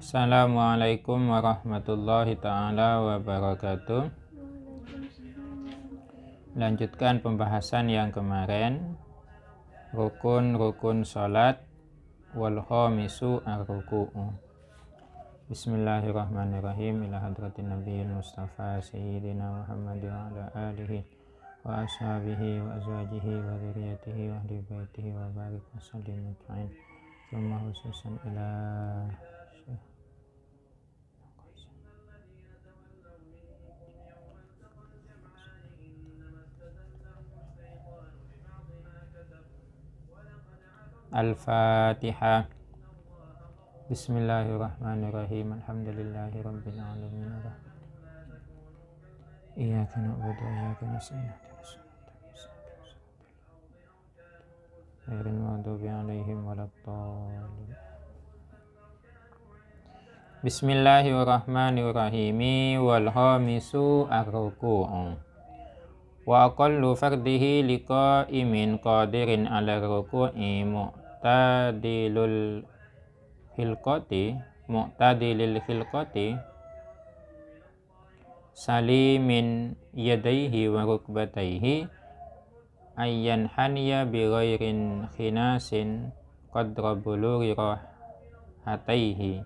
Assalamualaikum warahmatullahi ta'ala wabarakatuh. Lanjutkan pembahasan yang kemarin, rukun-rukun salat wal khamisu ar-ruku'u. Bismillahirrahmanirrahim. Ila hadratin nabiyil mustafa sayyidina Muhammad wa ala alihi wa ashabihi wa azwajihi wa dzurriyyatihi wa ahli baitihi wa barik wa sallim ajma'in. Thumma khususan ila Al-Fatihah. Bismillahirrahmanirrahim. Alhamdulillahi rabbil alamin. Iyyaka na'budu wa iyyaka nasta'in. Ghairil maghdubi 'alaihim waladdallin. Bismillahirrahmanirrahim. Wal khamisu ar-ruku'u. Wa aqallu fardihi liqa'imin qadirin 'ala ruku'i mu'tadilil khilqati salimin yadaihi wa rukbataihi ayyan haniya bi ghairin khinasin qadra bulughi rahataihi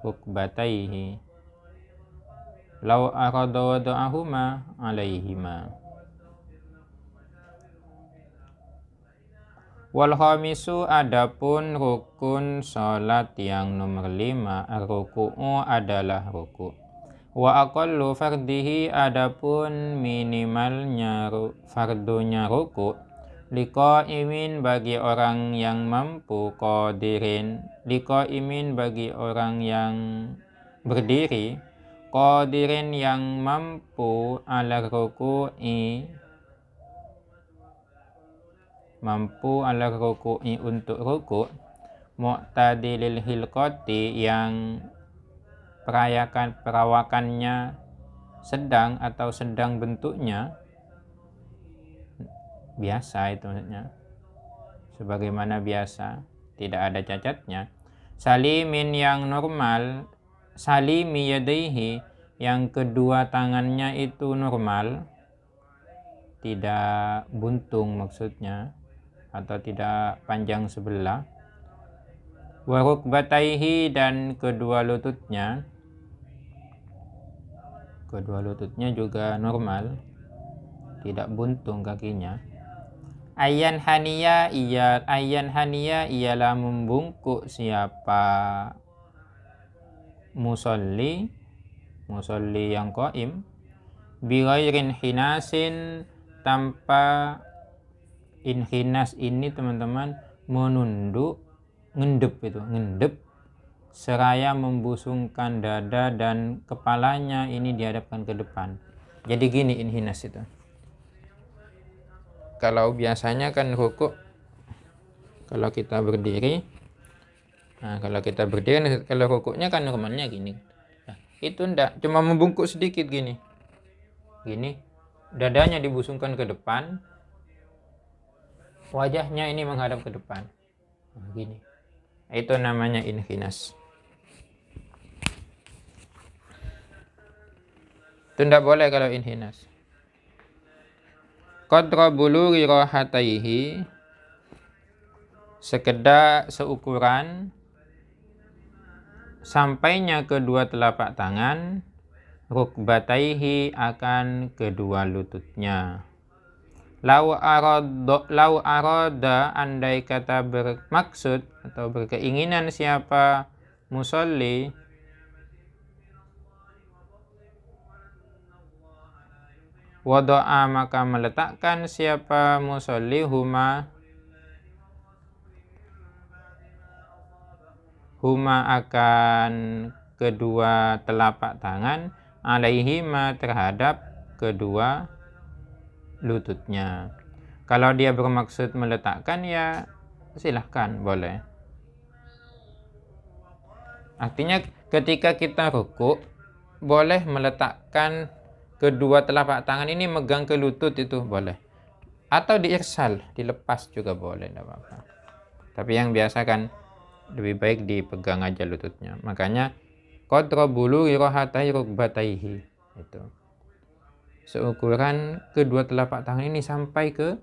rukbataihi law arada wada'ahuma alaihima. Wal khamisu, adapun rukun salat yang nomor 5, ar-ruku'u adalah ruku'. Wa aqallu fardihi, adapun minimalnya fardunya ruku', liqa'imin bagi orang yang mampu, qadirin liqa'imin bagi orang yang berdiri, qadirin yang mampu, ala ruku'i untuk ruku', mu'tadilil khilqati yang perawakannya sedang atau sedang bentuknya, biasa itu maksudnya, sebagaimana biasa, tidak ada cacatnya. Salimin yang normal, salimi yadaihi yang kedua tangannya itu normal, tidak buntung maksudnya, atau tidak panjang sebelah. Wa rukbataihi, dan kedua lututnya juga normal, tidak buntung kakinya. Ayyan haniya ialah membungkuk siapa musolli yang qaim, bi ghairin hinasin, tanpa inhinas ini teman-teman menunduk, ngendep seraya membusungkan dada dan kepalanya ini dihadapkan ke depan. Jadi gini inhinas itu. Kalau biasanya kan ruku', kalau kita berdiri, kalau ruku'nya kan normalnya gini. Nah, itu enggak, cuma membungkuk sedikit gini, dadanya dibusungkan ke depan, wajahnya ini menghadap ke depan, gini. Itu namanya inhinas. Itu tidak boleh kalau inhinas. Qadra bulughi rahataihi, sekedar seukuran sampainya kedua telapak tangan, rukbataihi akan kedua lututnya. Lau arada, andai kata bermaksud atau berkeinginan siapa musolli, wada'a maka meletakkan siapa musolli huma akan kedua telapak tangan, alaihima terhadap kedua lututnya. Kalau dia bermaksud meletakkan, ya silahkan, boleh. Artinya ketika kita ruku', boleh meletakkan kedua telapak tangan ini megang ke lutut, itu boleh. Atau diirsal, dilepas juga boleh, tidak apa-apa. Tapi yang biasa kan lebih baik dipegang aja lututnya. Makanya qadra bulugi rohatai rukbataihi, itu seukuran kedua telapak tangan ini sampai ke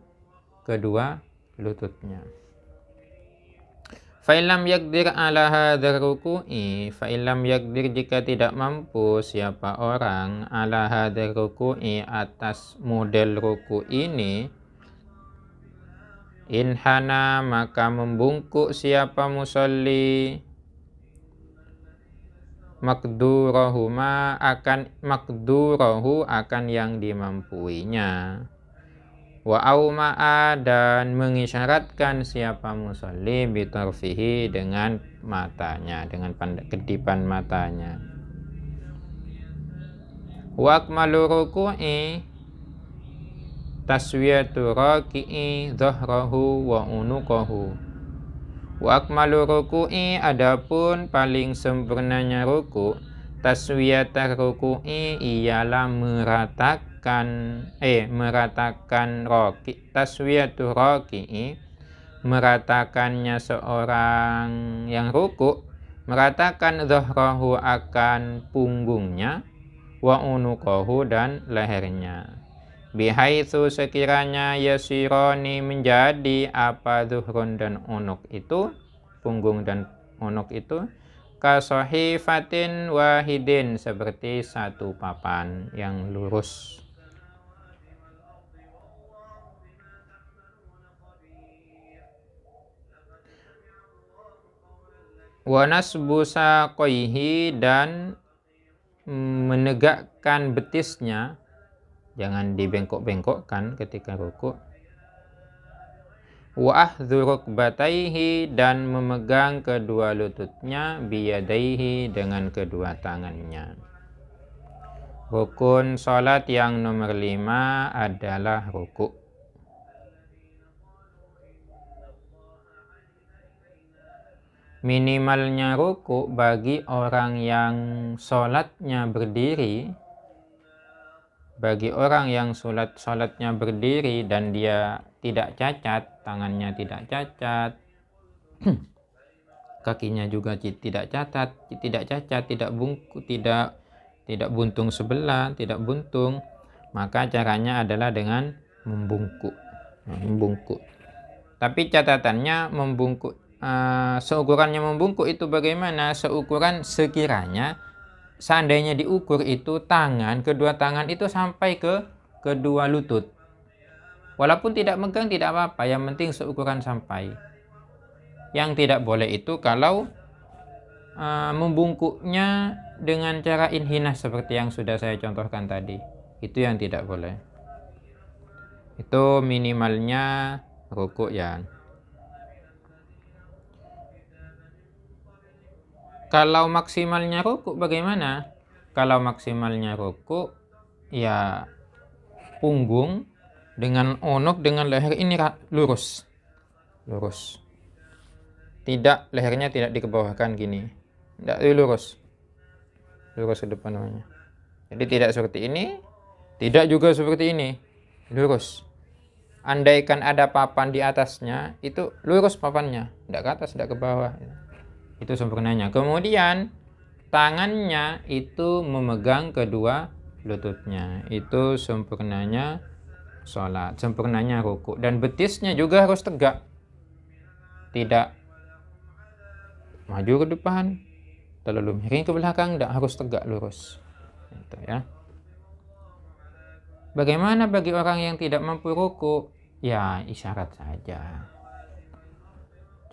kedua lututnya. Fa'ilam yakdir ala hadzal ruku'i, fa'ilam yakdir jika tidak mampu siapa orang ala hadzal ruku'i atas model ruku ini, inhana maka membungkuk siapa musalli makdurahu akan yang dimampuinya. Wa auma'a dan mengisyaratkan siapa musalli bitarfihi dengan matanya, dengan kedipan matanya. Wa akmalu ruku'i taswiyatu raki'i dhahrahu wa unuqahu. Wa akmalu ruku'i adapun paling sempurnanya ruku', taswiyata ruku'i ialah meratakan raki, taswiyatu raki'i meratakannya seorang yang ruku', meratakan dhahrahu akan punggungnya, wa unuqahu dan lehernya. Bihaitsu sekiranya yasironi menjadi apa dhuhrun dan unuk itu, punggung dan unuk itu, kasohifatin wahidin seperti satu papan yang lurus. Wa nasbu saqaihi dan menegakkan betisnya, jangan dibengkok-bengkokkan ketika ruku'. Wa ahdhu rukbataihi dan memegang kedua lututnya, biyadaihi dengan kedua tangannya. Rukun salat yang nomor 5 adalah ruku'. Minimalnya ruku' bagi orang yang salatnya berdiri, bagi orang yang salatnya berdiri dan dia tidak cacat, tangannya tidak cacat, kakinya juga tidak cacat, tidak bungkuk, tidak buntung sebelah, tidak buntung, maka caranya adalah dengan membungkuk. Tapi catatannya membungkuk, seukurannya membungkuk itu bagaimana? Seukuran sekiranya seandainya diukur itu kedua tangan itu sampai ke kedua lutut. Walaupun tidak megang tidak apa-apa, yang penting seukuran sampai. Yang tidak boleh itu kalau membungkuknya dengan cara inhinah seperti yang sudah saya contohkan tadi. Itu yang tidak boleh. Itu minimalnya ruku' ya. Kalau maksimalnya ruku' bagaimana? Kalau maksimalnya ruku' ya punggung dengan unuk dengan leher ini lurus. Tidak, lehernya tidak dikebawahkan gini. Tidak, lurus ke depan namanya. Jadi tidak seperti ini, tidak juga seperti ini. Lurus. Andaikan ada papan di atasnya, itu lurus papannya, tidak ke atas, tidak ke bawah. Itu sempurnanya. Kemudian tangannya itu memegang kedua lututnya. Itu sempurnanya sholat, sempurnanya ruku'. Dan betisnya juga harus tegak, tidak maju ke depan, terlalu miring ke belakang, tidak, harus tegak lurus. Itu ya. Bagaimana bagi orang yang tidak mampu ruku'? Ya isyarat saja.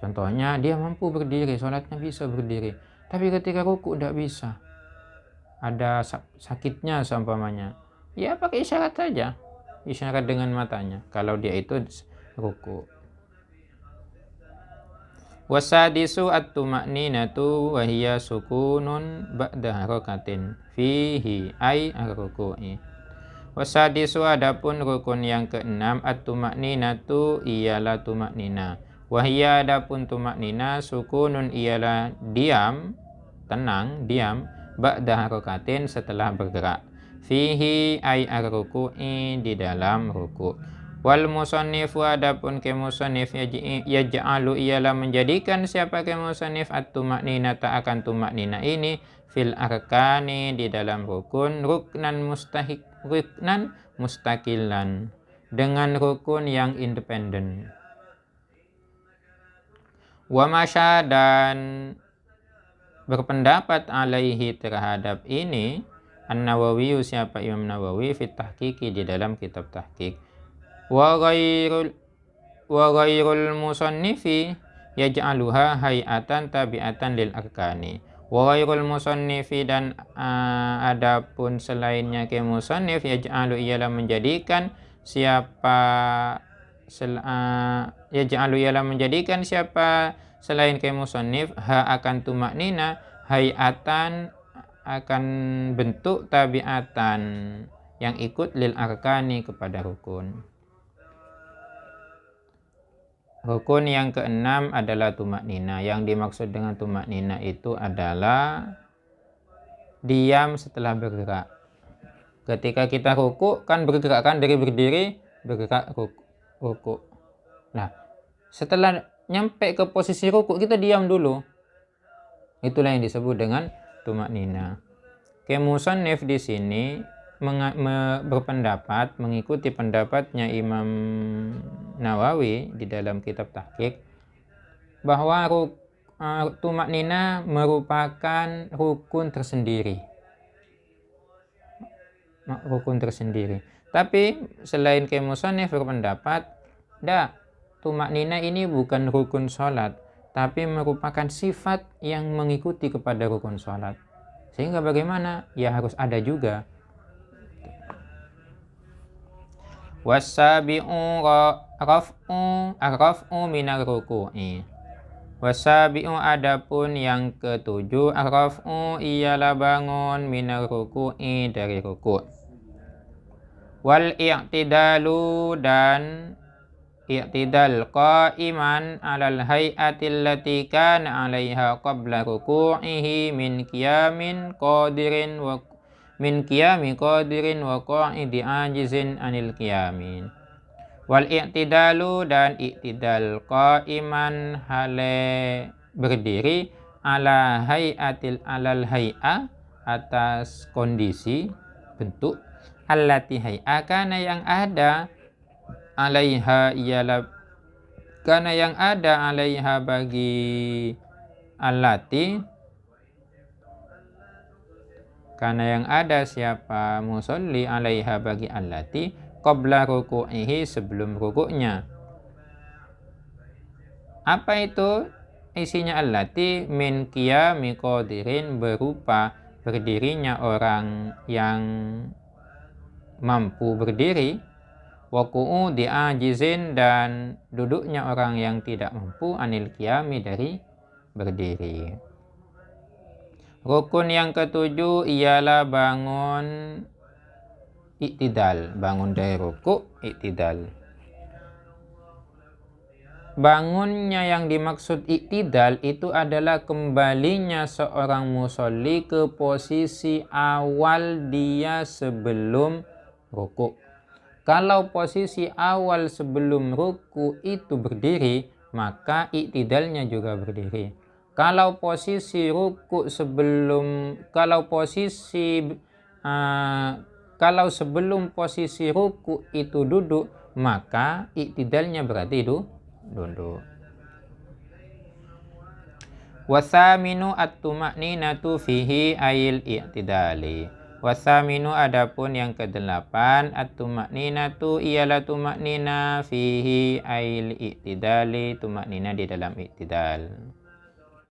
Contohnya dia mampu berdiri, sholatnya bisa berdiri, tapi ketika ruku' tidak bisa, ada sakitnya seumpamanya, ya pakai isyarat saja, isyarat dengan matanya kalau dia itu ruku'. Wasadisu at-tuma'ninatu wa hiya sukunun ba'da harakatin fihi ay ar-ruku'i. Wasadisu adapun rukun yang keenam at-tuma'ninatu ialah tuma'nina. Wahia adapun tumaknina sukunun ialah diam, tenang, diam, ba'da harakatin setelah bergerak. Fihi ay ar-ruku'i di dalam ruku'. Wal musannifu adapun ke musannif yaj'alu ialah menjadikan siapa ke musannif at-tumakninata akan tumaknina ini fil arkani di dalam rukun ruknan mustaqilan dengan rukun yang independen. Wa masya dan berpendapat alaihi terhadap ini An-Nawawi siapa Imam Nawawi fit tahqiqi di dalam kitab tahqiq. Wa ghairul musannifi yaj'aluha hay'atan tabi'atan lil arkani. Wa ghairul musannifi dan adapun selainnya ke musannif yaj'alu ialah menjadikan siapa selain ke musannif akan tumaknina hay'atan akan bentuk tabi'atan yang ikut lil arkani kepada rukun. Rukun yang keenam adalah tumaknina. Yang dimaksud dengan tumaknina itu adalah diam setelah bergerak. Ketika kita ruku kan bergerak kan dari berdiri bergerak ruku. Nah, setelah nyampe ke posisi ruku kita diam dulu. Itulah yang disebut dengan tumaknina. Musannif di sini berpendapat mengikuti pendapatnya Imam Nawawi di dalam kitab tahqiq bahwa tumaknina merupakan rukun tersendiri. Tapi selain musannif berpendapat tumaknina ini bukan rukun sholat, tapi merupakan sifat yang mengikuti kepada rukun sholat. Sehingga bagaimana? Ya harus ada juga. Wasabi'u raf'u minar ruku'i. Wasabi'u adapun yang ketujuh raf'u ialah bangun minar ruku'i dari ruku'. Wal i'tidalu dan i'tidal qa'iman 'alal hay'atil lati kana 'alaiha qabla ruku'ihi min qiyami qadirin wa qa'idi ajizin 'anil qiyamin. Wal i'tidalu dan i'tidal qa'iman hale berdiri alal hay'a atas kondisi bentuk allati hay'a kana yang ada alaiha ialah karena yang ada alaiha bagi allati karena yang ada siapa musolli alaiha bagi allati qabla ruku'ihi sebelum rukuknya. Apa itu isinya allati? Min qiyami qadirin berupa berdirinya orang yang mampu berdiri, wa qu'udi ajizin dan duduknya orang yang tidak mampu anil qiyami dari berdiri. Rukun yang ketujuh ialah bangun i'tidal, bangun dari ruku i'tidal. Bangunnya yang dimaksud i'tidal itu adalah kembalinya seorang musolli ke posisi awal dia sebelum ruku. Kalau posisi awal sebelum ruku itu berdiri, maka i'tidalnya juga berdiri. Kalau posisi ruku kalau sebelum posisi ruku itu duduk, maka i'tidalnya berarti duduk. Wasaminu at-tumakninatu fihi ayil i'tidali. Wasaminu adapun yang kedelapan at-tumakninatu ialah tumaknina fihi ayil i'tidali, tumaknina di dalam i'tidal.